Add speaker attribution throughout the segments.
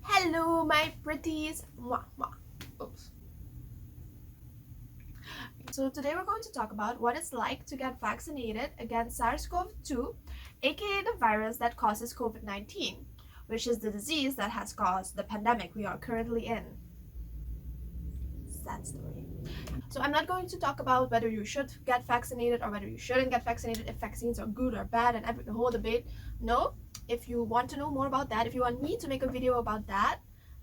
Speaker 1: Hello, my pretties. Mwah, mwah. Oops. So today we're going to talk about what it's like to get vaccinated against SARS-CoV-2, aka the virus that causes COVID-19, which is the disease that has caused the pandemic we are currently in. Sad story. So I'm not going to talk about whether you should get vaccinated or whether you shouldn't get vaccinated, if vaccines are good or bad, and the whole debate. No, if you want to know more about that, if you want me to make a video about that,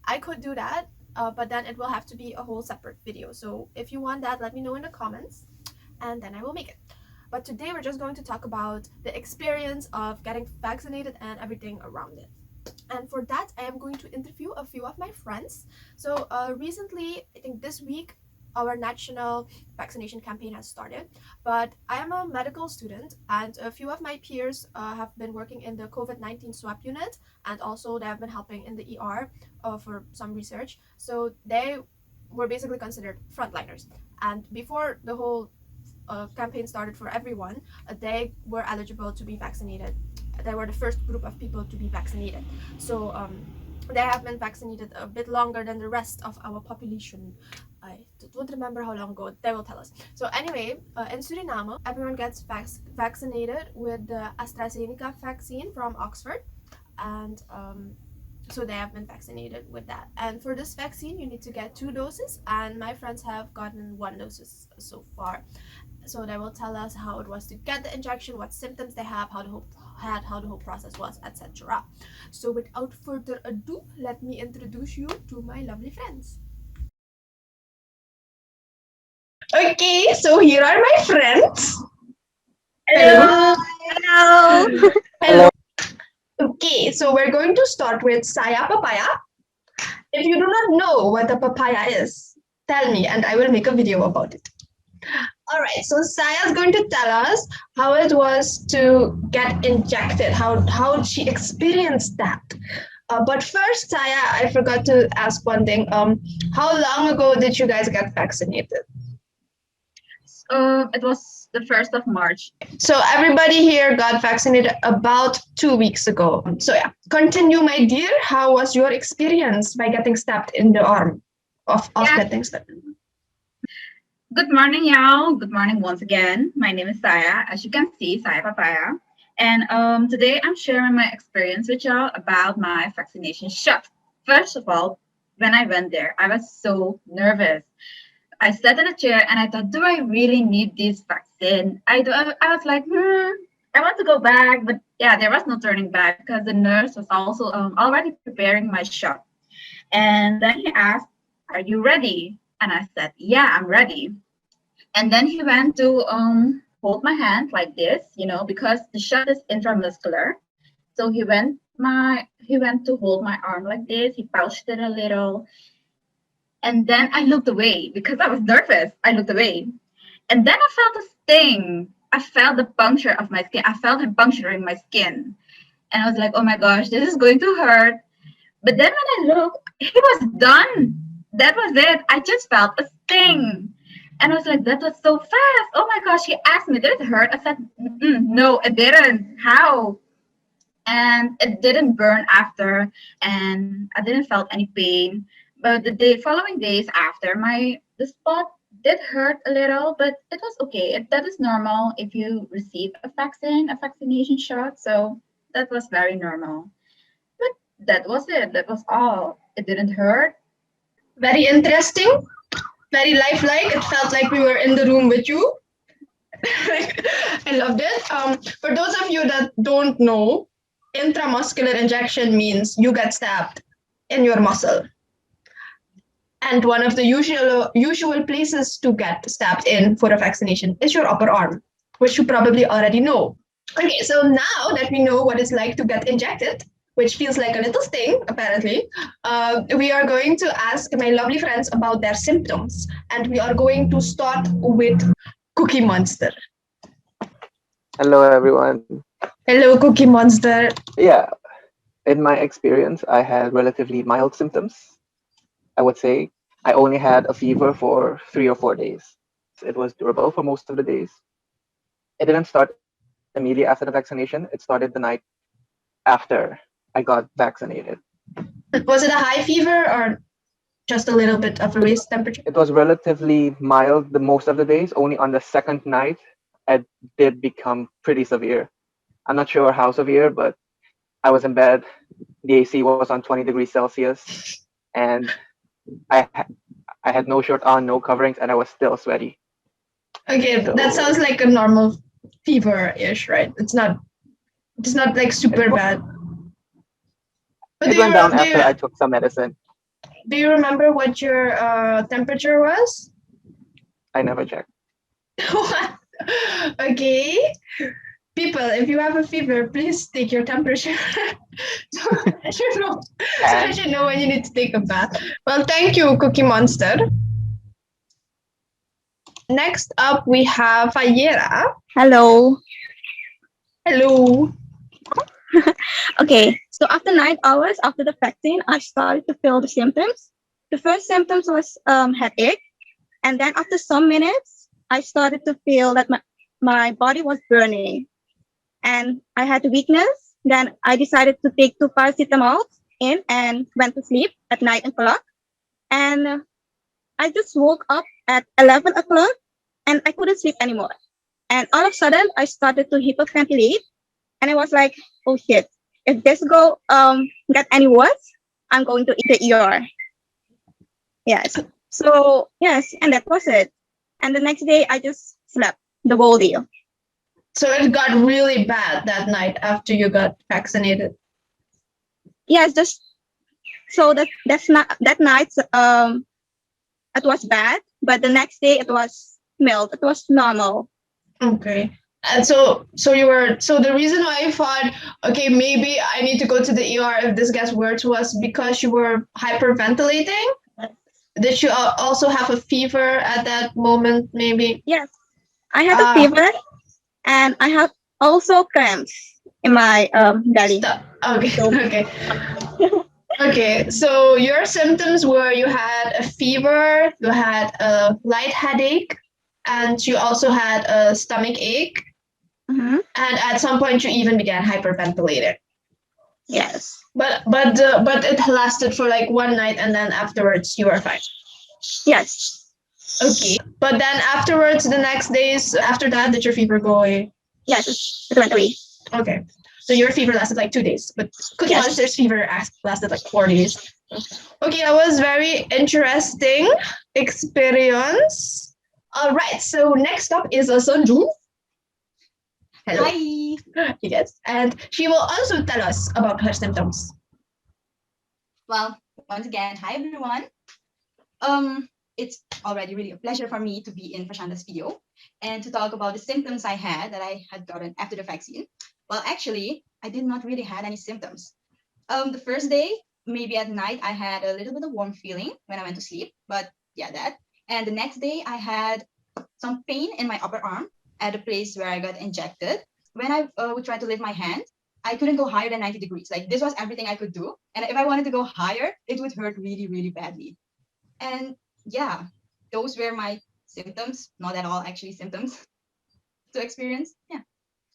Speaker 1: I could do that, but then it will have to be a whole separate video. So if you want that, let me know in the comments, and then I will make it. But today we're just going to talk about the experience of getting vaccinated and everything around it. And for that, I am going to interview a few of my friends. So recently, I think this week, our national vaccination campaign has started, but I am a medical student and a few of my peers have been working in the COVID-19 swab unit, and also they have been helping in the ER for some research. So they were basically considered frontliners. And before the whole campaign started for everyone, they were eligible to be vaccinated. They were the first group of people to be vaccinated. So they have been vaccinated a bit longer than the rest of our population. I don't remember how long ago. They will tell us. So anyway, in Suriname, everyone gets vaccinated with the AstraZeneca vaccine from Oxford, and so they have been vaccinated with that. And for this vaccine, you need to get 2 doses, and my friends have gotten 1 dose so far. So they will tell us how it was to get the injection, what symptoms they have, how the whole process was, etc. So without further ado, let me introduce you to my lovely friends.
Speaker 2: Okay, so here are my friends.
Speaker 3: Hello.
Speaker 4: Hello.
Speaker 2: Hello. Okay, so we're going to start with Saya Papaya. If you do not know what a papaya is, tell me and I will make a video about it. All right, so Saya is going to tell us how it was to get injected, how she experienced that. But first, Saya, I forgot to ask one thing. How long ago did you guys get vaccinated?
Speaker 3: It was the 1st of March.
Speaker 2: So everybody here got vaccinated about 2 weeks ago. So yeah, continue, my dear. How was your experience by getting stabbed in the arm of
Speaker 3: Yeah.
Speaker 2: getting stabbed?
Speaker 3: Good morning, y'all. Good morning once again. My name is Saya. As you can see, Saya Papaya. And today I'm sharing my experience with y'all about my vaccination shot. First of all, when I went there, I was so nervous. I sat in a chair and I thought, do I really need this vaccine? I was like, I want to go back, but yeah, there was no turning back because the nurse was also already preparing my shot. And then he asked, are you ready? And I said, yeah, I'm ready. And then he went to hold my hand like this, because the shot is intramuscular. So he went to hold my arm like this. He pouched it a little, and then I looked away because I was nervous. I looked away. And then I felt a sting. I felt the puncture of my skin. I felt him puncturing my skin. And I was like, oh my gosh, this is going to hurt. But then when I looked, he was done. That was it. I just felt a sting. And I was like, that was so fast. Oh my gosh. He asked me, did it hurt? I said, no, it didn't. How? And it didn't burn after. And I didn't felt any pain. But the following days after, the spot did hurt a little, but it was okay. That is normal if you receive a vaccination shot. So that was very normal. But that was it. That was all. It didn't hurt.
Speaker 2: Very interesting, very lifelike. It felt like we were in the room with you. I loved it. For those of you that don't know, intramuscular injection means you get stabbed in your muscle. And one of the usual places to get stabbed in for a vaccination is your upper arm, which you probably already know. Okay, so now that we know what it's like to get injected, which feels like a little sting, apparently, we are going to ask my lovely friends about their symptoms. And we are going to start with Cookie Monster.
Speaker 4: Hello, everyone.
Speaker 2: Hello, Cookie Monster.
Speaker 4: Yeah, in my experience, I had relatively mild symptoms. I would say I only had a fever for 3 or 4 days. It was durable for most of the days. It didn't start immediately after the vaccination. It started the night after I got vaccinated.
Speaker 2: Was it a high fever or just a little bit of a raised temperature?
Speaker 4: It was relatively mild the most of the days. Only on the second night, it did become pretty severe. I'm not sure how severe, but I was in bed. The AC was on 20 degrees Celsius, and I ha- I had no shirt on, no coverings, and I was still sweaty.
Speaker 2: Okay, that
Speaker 4: So
Speaker 2: sounds like a normal fever-ish, right? It's not like super
Speaker 4: it,
Speaker 2: bad. But
Speaker 4: it went down after I took some medicine.
Speaker 2: do you remember what your temperature was?
Speaker 4: I never checked.
Speaker 2: Okay. People, if you have a fever, please take your temperature. so I should know. So I
Speaker 4: And
Speaker 2: should know when you need to take a bath. Well, thank you, Cookie Monster. Next up, we have Fayera.
Speaker 5: Hello.
Speaker 2: Hello.
Speaker 5: Okay, so after 9 hours after the vaccine, I started to feel the symptoms. The first symptoms was headache, and then after some minutes, I started to feel that my body was burning, and I had weakness. Then I decided to take 2 paracetamol in and went to sleep at 9 o'clock. And I just woke up at 11 o'clock, and I couldn't sleep anymore. And all of a sudden, I started to hyperventilate. And I was like, oh shit, if this go get any worse, I'm going to the ER. Yes. So yes, and that was it. And the next day I just slept the whole day.
Speaker 2: So it got really bad that night after you got vaccinated.
Speaker 5: Yes, just so that's not that night it was bad, but the next day it was mild. It was normal.
Speaker 2: Okay. And so you were so the reason why you thought, okay, maybe I need to go to the ER if this gets worse was because you were hyperventilating? Did you also have a fever at that moment, maybe?
Speaker 5: Yes. I had a fever and I have also cramps in my belly.
Speaker 2: Okay,
Speaker 5: So
Speaker 2: okay. Okay, so your symptoms were you had a fever, you had a light headache, and you also had a stomach ache,
Speaker 5: mhm,
Speaker 2: and at some point you even began hyperventilating.
Speaker 5: yes.
Speaker 2: But it lasted for like one night, and then afterwards you were fine.
Speaker 5: Yes.
Speaker 2: Okay, but then afterwards, the next days after that, did your fever go away?
Speaker 5: Yes. It went away.
Speaker 2: Okay, so your fever lasted like 2 days, but Cookie
Speaker 5: Yes.
Speaker 2: Monster's fever lasted like 4 days. Okay, that was very interesting experience. All right, so next up is Sunju. Hello.
Speaker 6: Hi.
Speaker 2: Yes, and she will also tell us about her symptoms.
Speaker 6: Well, once again, hi everyone. It's already really a pleasure for me to be in Prashanta's video and to talk about the symptoms I had that I had gotten after the vaccine. Well, actually, I did not really had any symptoms. The first day, maybe at night, I had a little bit of warm feeling when I went to sleep, but yeah, that. And the next day, I had some pain in my upper arm at a place where I got injected. When I would try to lift my hand, I couldn't go higher than 90 degrees. Like this was everything I could do. And if I wanted to go higher, it would hurt really, really badly. And yeah, those were my symptoms, not at all actually symptoms to experience. Yeah.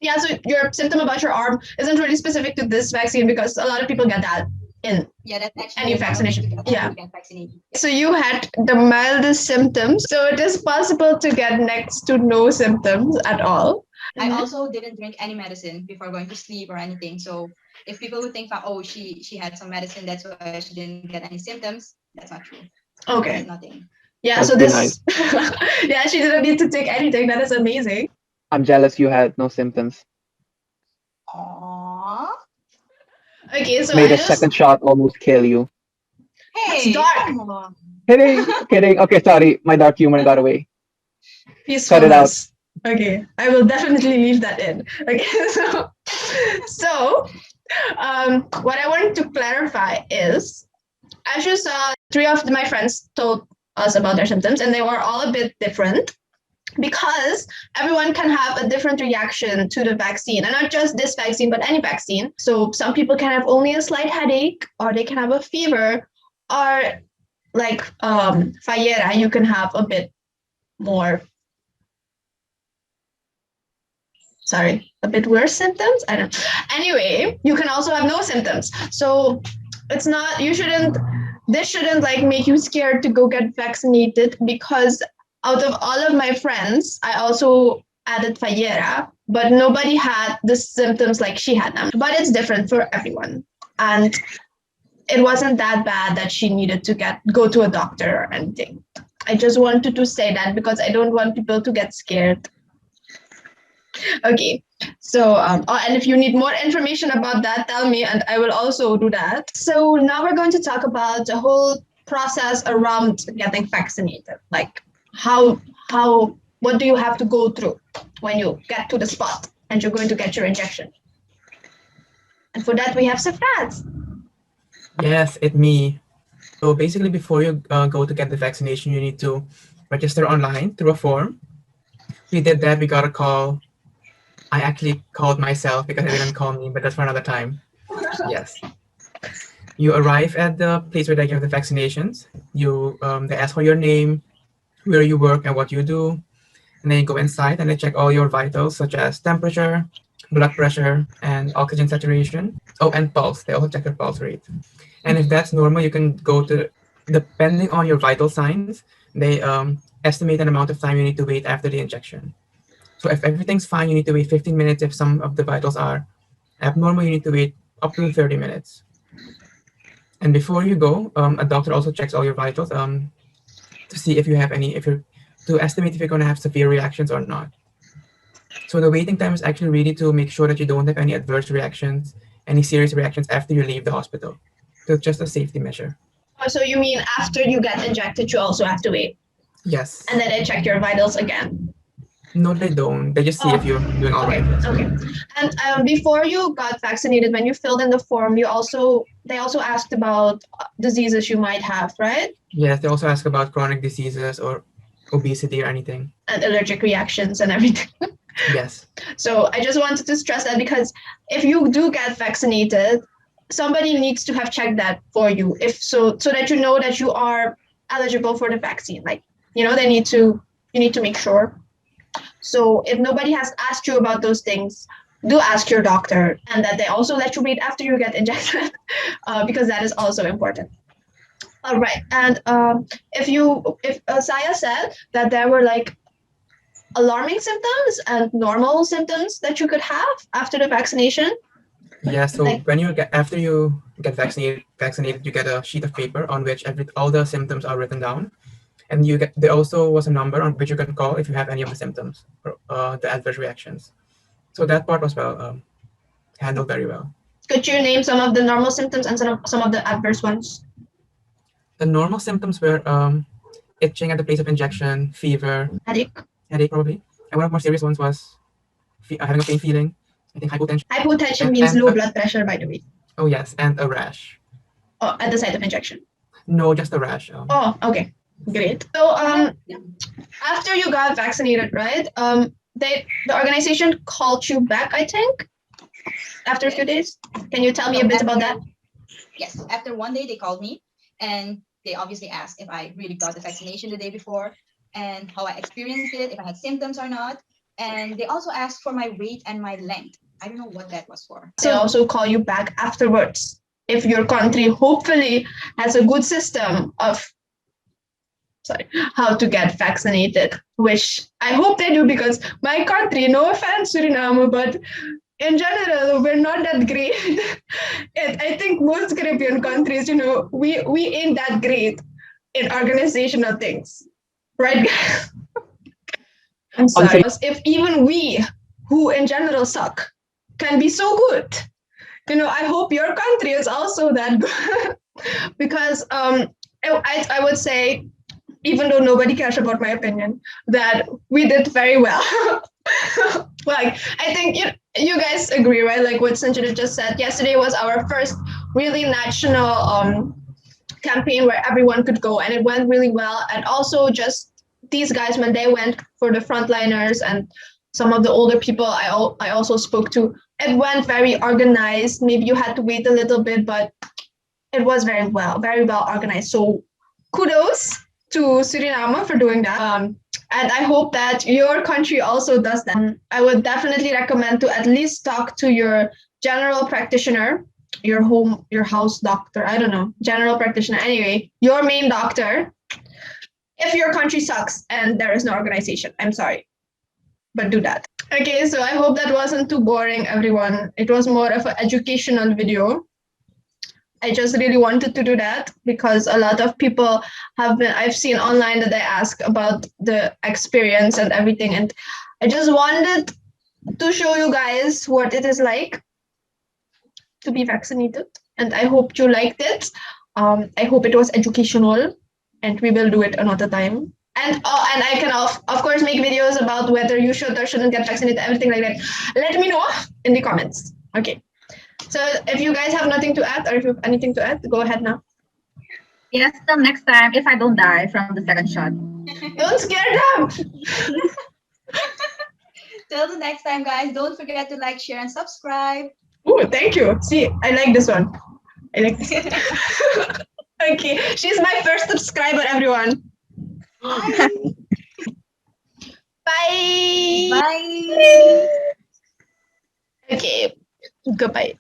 Speaker 2: Yeah, so your symptom about your arm isn't really specific to this vaccine because a lot of people get that in
Speaker 6: Yeah, that's actually
Speaker 2: any
Speaker 6: a normal thing
Speaker 2: vaccination.
Speaker 6: to get
Speaker 2: Yeah.
Speaker 6: after you get vaccinated. Yeah.
Speaker 2: So you had the mildest symptoms. So it is possible to get next to no symptoms at all.
Speaker 6: I also didn't drink any medicine before going to sleep or anything. So if people would think, oh, she had some medicine, that's why she didn't get any symptoms, that's not true. I
Speaker 2: Okay.
Speaker 6: did nothing.
Speaker 2: Yeah,
Speaker 4: Must
Speaker 2: so
Speaker 4: be
Speaker 2: this
Speaker 4: nice.
Speaker 2: yeah, she didn't need to take anything. That is amazing.
Speaker 4: I'm jealous you had no symptoms.
Speaker 6: Aww.
Speaker 2: Okay, so
Speaker 4: Made
Speaker 2: I
Speaker 4: a
Speaker 2: just
Speaker 4: second shot almost kill you.
Speaker 6: Hey,
Speaker 2: dark.
Speaker 6: come on.
Speaker 4: Kidding, kidding. Okay, sorry, my dark humor got away. Cut it out.
Speaker 2: peacefulness. Okay, I will definitely leave that in. Okay, so what I wanted to clarify is, as you saw, three of my friends told us about their symptoms, and they were all a bit different because everyone can have a different reaction to the vaccine, and not just this vaccine, but any vaccine. So some people can have only a slight headache, or they can have a fever, or like Fayera, you can have a bit more. Sorry, a bit worse symptoms. I don't know. Anyway, you can also have no symptoms. So it's not, you shouldn't, this shouldn't like make you scared to go get vaccinated, because out of all of my friends, I also added Fayera, but nobody had the symptoms like she had them. But it's different for everyone. And it wasn't that bad that she needed to go to a doctor or anything. I just wanted to say that because I don't want people to get scared. Okay, so and if you need more information about that, tell me, and I will also do that. So now we're going to talk about the whole process around getting vaccinated. Like how what do you have to go through when you get to the spot and you're going to get your injection? And for that, we have Safaz.
Speaker 7: Yes, it me. So basically, before you go to get the vaccination, you need to register online through a form. We did that. We got a call. I actually called myself because they didn't call me, but that's for another time. Yes. You arrive at the place where they give the vaccinations. They ask for your name, where you work, and what you do, and then you go inside and they check all your vitals, such as temperature, blood pressure, and oxygen saturation. Oh, and pulse. They also check your pulse rate. And if that's normal, you can go to, depending on your vital signs, they estimate an amount of time you need to wait after the injection. So if everything's fine, you need to wait 15 minutes. If some of the vitals are abnormal, you need to wait up to 30 minutes. And before you go, a doctor also checks all your vitals to see if you have any, to estimate if you're going to have severe reactions or not. So the waiting time is actually really to make sure that you don't have any adverse reactions, any serious reactions after you leave the hospital. So it's just a safety measure.
Speaker 2: So you mean after you get injected, you also have to wait?
Speaker 7: Yes.
Speaker 2: And then they check your vitals again?
Speaker 7: No, they don't. They just see if you're doing all right.
Speaker 2: Okay. And before you got vaccinated, when you filled in the form, they also asked about diseases you might have, right?
Speaker 7: Yes, they also ask about chronic diseases or obesity or anything.
Speaker 2: And allergic reactions and everything.
Speaker 7: Yes.
Speaker 2: So I just wanted to stress that, because if you do get vaccinated, somebody needs to have checked that for you, so that you know that you are eligible for the vaccine. Like, you need to make sure. So if nobody has asked you about those things, do ask your doctor, and that they also let you wait after you get injected, because that is also important. All right. And if Saya said that there were like alarming symptoms and normal symptoms that you could have after the vaccination.
Speaker 7: Yeah, so when after you get vaccinated, you get a sheet of paper on which all the symptoms are written down, and there also was a number on which you can call if you have any of the symptoms or the adverse reactions. So that part was handled very well.
Speaker 2: Could you name some of the normal symptoms and some of the adverse ones?
Speaker 7: The normal symptoms were itching at the place of injection, fever, headache probably, and one of the more serious ones was having a pain feeling. I think hypotension.
Speaker 2: Hypotension means low blood pressure, by the way.
Speaker 7: Oh yes, and a rash.
Speaker 2: Oh, at the site of injection?
Speaker 7: No, just a rash.
Speaker 2: Oh, okay, great. So after you got vaccinated, right? The organization called you back, I think, after a few days. Can you tell me a bit about that?
Speaker 6: Yes, after one day they called me, and they obviously asked if I really got the vaccination the day before and how I experienced it, if I had symptoms or not. And they also asked for my weight and my length. I don't know what that was for.
Speaker 2: They also call you back afterwards if your country hopefully has a good system of how to get vaccinated, which I hope they do, because my country, no offense, Suriname, but in general, we're not that great. I think most Caribbean countries, we ain't that great in organizational things, right? I'm sorry. If even we, who in general suck, can be so good, I hope your country is also that good. Because I would say, even though nobody cares about my opinion, that we did very well. Like, I think you guys agree, right? Like what Sanjita just said, yesterday was our first really national campaign where everyone could go, and it went really well. And also just these guys, when they went for the frontliners and some of the older people I also spoke to, it went very organized. Maybe you had to wait a little bit, but it was very well organized. So kudos to Suriname for doing that. And I hope that your country also does that. I would definitely recommend to at least talk to your general practitioner your house doctor, I don't know, general practitioner, anyway, your main doctor, if your country sucks and there is no organization. I'm sorry, but do that. Okay, so I hope that wasn't too boring, everyone. It was more of an educational video. I just really wanted to do that because a lot of people I've seen online that they ask about the experience and everything. And I just wanted to show you guys what it is like to be vaccinated. And I hope you liked it. I hope it was educational, and we will do it another time. And I can of course make videos about whether you should or shouldn't get vaccinated, everything like that. Let me know in the comments. Okay. So if you guys have nothing to add, or if you have anything to add, go ahead now.
Speaker 3: Yes, till next time, if I don't die from the second shot.
Speaker 2: Don't scare them.
Speaker 6: Till the next time, guys. Don't forget to like, share, and subscribe.
Speaker 2: Oh, thank you. See, I like this one. I like this one. Okay, she's my first subscriber, everyone.
Speaker 6: Bye.
Speaker 2: Bye.
Speaker 6: Bye.
Speaker 2: Okay, goodbye.